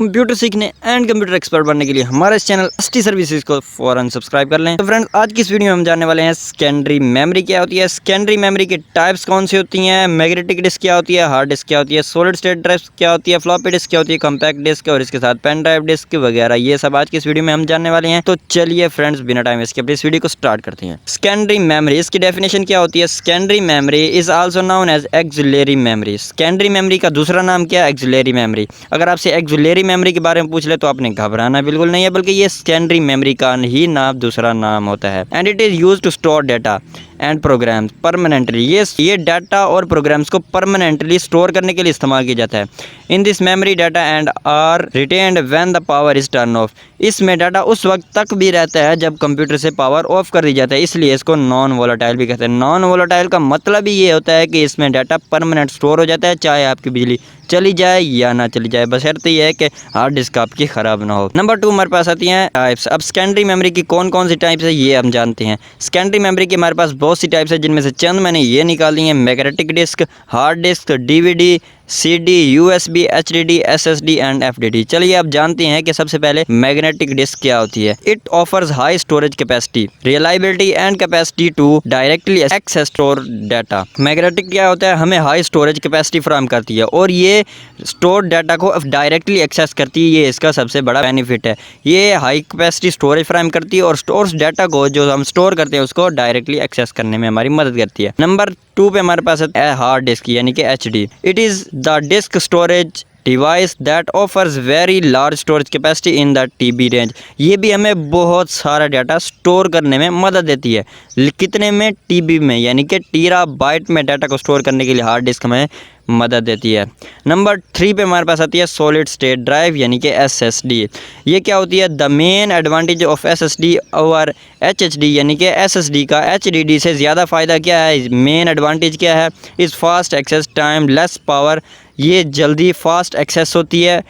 Computer सीखने and computer expert बनने के लिए हमारे इस चैनल एसटी सर्विसेज को फौरन सब्सक्राइब कर लें। तो फ्रेंड्स, आज की इस वीडियो में हम जानने वाले हैं सेकेंडरी मेमोरी क्या होती है, सेकेंडरी मेमोरी की टाइप्स कौन सी होती हैं, मैग्नेटिक डिस्क क्या होती है, हार्ड डिस्क क्या होती है, सॉलिड स्टेट ड्राइव क्या होती है, फ्लॉपी डिस्क क्या होती है, कॉम्पैक्ट डिस्क और इसके साथ पेन ड्राइव डिस्क वगैरह, ये सब आज की इस वीडियो में हम जानने वाले हैं। तो चलिए फ्रेंड्स, बिना टाइम वेस्ट किए इस वीडियो को स्टार्ट करते हैं। सेकेंडरी मेमोरी, इसकी डेफिनेशन क्या होती है? Secondary memory is also known as auxiliary memory. Secondary memory का दूसरा नाम क्या है? Auxiliary memory. अगर आपसे एक्सिलरी मेमोरी के बारे में पूछ ले तो आपने घबराना बिल्कुल नहीं है, बल्कि ये सेकेंडरी मेमोरी का ही नाम दूसरा नाम होता है। And it is used to store data and programs permanently. ये डाटा और प्रोग्राम्स को परमानेंटली स्टोर करने के लिए इस्तेमाल किया जाता है। In this memory data and are retained when the power is turn off. इसमें डाटा उस वक्त तक भी रहता है जब कंप्यूटर से पावर ऑफ कर दी जाता है, इसलिए इसको नॉन वोलेटाइल भी कहते हैं। नॉन वोलेटाइल का मतलब ही ये होता है कि इसमें डाटा परमानेंट स्टोर हो जाता है, चाहे आपकी बिजली चली जाए या ना चली जाए, बशर्ते ये है कि हार्ड डिस्क आपकी ख़राब ना हो। नंबर 2 हमारे पास आती हैं टाइप्स। अब सेकेंडरी मेमोरी की कौन कौन सी टाइप्स है ये हम जानते हैं। सेकेंडरी मेमोरी की हमारे पास बहुत सी टाइप्स है, जिनमें से चंद मैंने ये निकाली हैं। Magnetic disk, hard disk, DVD, CD, USB, HDD, SSD and FDD। चलिए अब जानते हैं कि सबसे पहले मैग्नेटिक डिस्क क्या होती है। It offers high storage capacity, reliability and capacity to directly access store data. Magnetic क्या होता है? हमें हाई स्टोरेज कैपेसिटी फराहम करती है और ये स्टोर डाटा को डायरेक्टली एक्सेस करती है। ये इसका सबसे बड़ा बेनिफिट है। ये हाई कैपेसिटी स्टोरेज फराहम करती है और स्टोर डाटा को जो हम स्टोर करते हैं उसको डायरेक्टली एक्सेस करने में हमारी मदद करती है। नंबर 2 पे हमारे पास है हार्ड डिस्क यानी कि HD। It is the disk storage device that offers very large storage capacity in the TB range. ये भी हमें बहुत सारा डाटा स्टोर करने में मदद देती है। कितने में? TB में, यानी कि टीराबाइट में डाटा को स्टोर करने के लिए हार्ड डिस्क हमें मदद देती है। नंबर 3 पे हमारे पास आती है सॉलिड स्टेट ड्राइव यानी कि SSD। ये क्या होती है? The main advantage of SSD over HDD यानी कि SSD का HDD से ज़्यादा फ़ायदा क्या है? मेन एडवांटेज क्या है? Is fast access time, less power. ये जल्दी फास्ट एक्सेस होती है,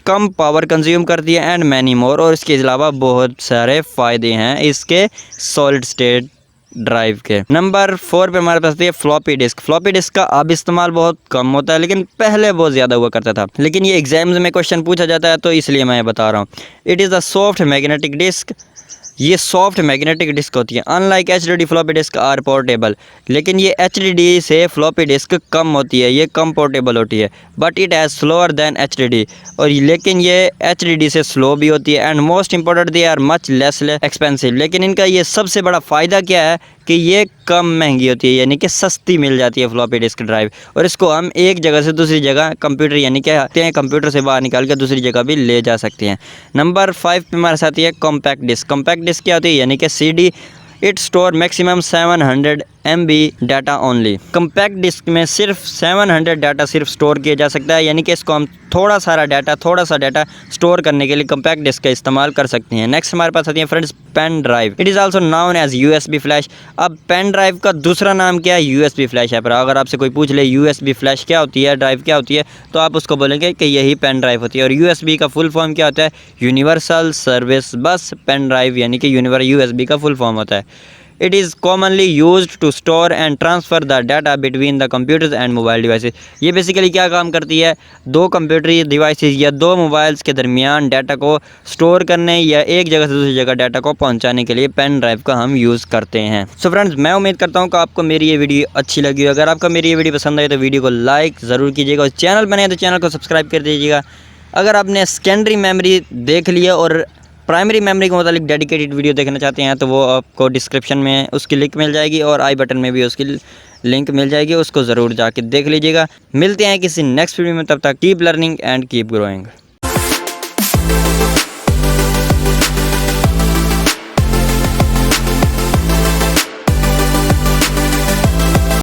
कम पावर कंज्यूम करती है एंड मैनी मोर। और इसके अलावा बहुत सारे फ़ायदे हैं इसके सॉलिड स्टेट ड्राइव के। नंबर 4 पे हमारे पास है फ्लॉपी डिस्क। फ्लॉपी डिस्क का अब इस्तेमाल बहुत कम होता है, लेकिन पहले बहुत ज़्यादा हुआ करता था। लेकिन ये एग्जाम्स में क्वेश्चन पूछा जाता है तो इसलिए मैं बता रहा हूँ। It is the soft magnetic disk. ये सॉफ्ट मैग्नेटिक डिस्क होती है। Unlike HDD floppy disk are portable. लेकिन ये HDD से फ्लॉपी डिस्क कम होती है, ये कम पोर्टेबल होती है। But it has slower then HDD। और लेकिन ये HDD से स्लो भी होती है। And most important they are much less expensive. लेकिन इनका ये सबसे बड़ा फ़ायदा क्या है कि ये कम महंगी होती है, यानी कि सस्ती मिल जाती है फ्लॉपी डिस्क ड्राइव। और इसको हम एक जगह से दूसरी जगह कंप्यूटर यानी कि कंप्यूटर से बाहर निकाल कर दूसरी जगह भी ले जा सकते हैं। नंबर 5 पे हमारे साथ ये कॉम्पैक्ट डिस्क। कॉम्पैक्ट डिस्क क्या होती है? यानी कि CD। It store maximum 700 MB data only. Compact disk में सिर्फ 700 डाटा सिर्फ स्टोर किया जा सकता है, यानी कि इसको हम थोड़ा सा डाटा स्टोर करने के लिए कम्पैक्ट डिस्क का इस्तेमाल कर सकते हैं। नेक्स्ट हमारे पास आती है friends pen drive. It is also known as USB flash. अब पेन ड्राइव का दूसरा नाम क्या है? USB फ्लैश है। पर अगर आपसे कोई पूछ ले USB फ्लैश क्या होती है, ड्राइव क्या होती है, तो आप उसको बोलेंगे कि यही पेन ड्राइव होती है। और USB का फुल फॉर्म क्या होता है? यूनिवर्सल सर्विस बस पेन ड्राइव, यानी कि USB का फुल फॉर्म होता है। It is commonly used to store and transfer the data between the computers and mobile devices। ये बेसिकली क्या काम करती है? दो कंप्यूटर डिवाइसेस या दो मोबाइल्स के दरमियान डाटा को स्टोर करने या एक जगह से दूसरी जगह डाटा को पहुंचाने के लिए पेन ड्राइव का हम यूज़ करते हैं। सो फ्रेंड्स, मैं उम्मीद करता हूं कि आपको मेरी ये वीडियो अच्छी लगी। अगर आपको मेरी ये वीडियो पसंद आई तो वीडियो को लाइक ज़रूर कीजिएगा और चैनल बने तो चैनल को सब्सक्राइब कर दीजिएगा। अगर आपने सेकेंडरी मेमोरी देख लिया और प्राइमरी मेमोरी के मुतालिक डेडिकेटेड वीडियो देखना चाहते हैं तो वो आपको डिस्क्रिप्शन में उसकी लिंक मिल जाएगी और आई बटन में भी उसकी लिंक मिल जाएगी, उसको ज़रूर जाके देख लीजिएगा। मिलते हैं किसी नेक्स्ट वीडियो में, तब तक keep learning and keep growing.